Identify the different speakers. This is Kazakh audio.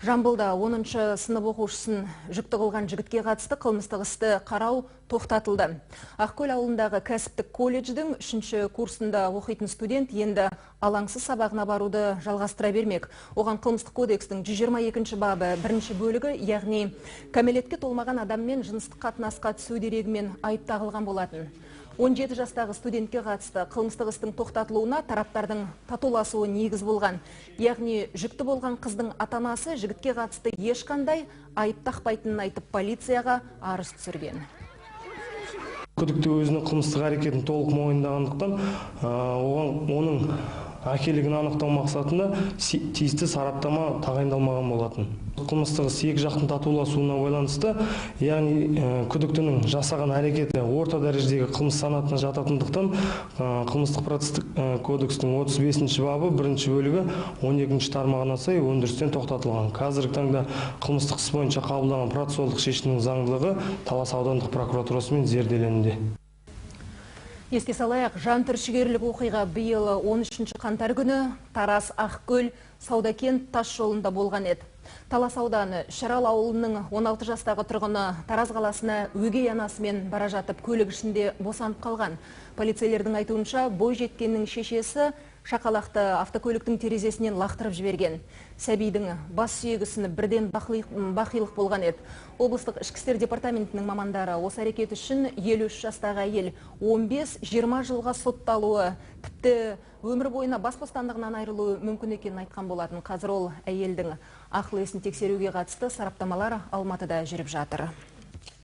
Speaker 1: Жамбылда 10-шы сынып оқушысын жүкті қылған жігітке қатысты қылмыстық істі қарау тоқтатылды. Ақкөл ауылындағы кәсіптік колледждің 3-ші курсында оқитын студент енді алаңсыз сабағына баруды жалғастыра бермек. Оған қылмыстық кодекстің 122 бабы 1-ші бөлігі, яғни кәмелетке толмаған адаммен жыныстық қатынасқа түсу дерегімен айып тағылған болатын. 17 жастағы студентке қатысты қылмыстық істің тоқтатылуына тараптардың татуласуы негіз болған. Яғни жүкті болған қыздың ата-анасы жігітке қатысты ешқандай айып тақпайтынын айтып полицияға арыз түсірген.
Speaker 2: Күдікті өзінің қылмыстық әрекетін толық мойындағандықтан, оның әкелігін анықтау мақсатында тиісті сараптама тағайындалмаған болатын. Қылмыстық іс екі жақтың татуласуына байланысты, яғни күдіктінің жасаған әрекеті орта дәрежедегі қылмыс санатына жататындықтан, қылмыстық процестік кодекстің 35-ші бабы 1-ші бөлігі 12-ші тармағына сай өндірістен тоқтатылған. Қазіргі таңда қылмыстық іс бойынша қабылданған процессуалдық шешімнің заңдылығы Талас аудандық прокуратурасымен зерделенуде.
Speaker 1: Еске салайық, жантүршігерлік оқиға биыл 13-ші қаңтар күні Тарас Ақкөл Саудакент тас жолында болған еді. Талас ауданы Шарал ауылының 16 жастағы тұрғыны Тараз қаласына өгей анасымен бара жатып көлік ішінде босанып қалған. Полицейлердің айтуынша, бой жеткеннің шешесі шақалақты автокөліктің терезесінен лақтырып жіберген. Сәбидің бас сүйегісіні бірден бақилық болған еді. Облыстық ішкі істер департаментінің мамандары осы әрекет үшін 53 жастағы әйел 15-20 жылға сотталуы, тіпті өмір бойына бас бостандығынан айырылуы мүмкін екенін айтқан болатын. Қазір ол әйелдің ақыл есін тексеруге қатысты сараптамалар Алматыда жүріп жатыр.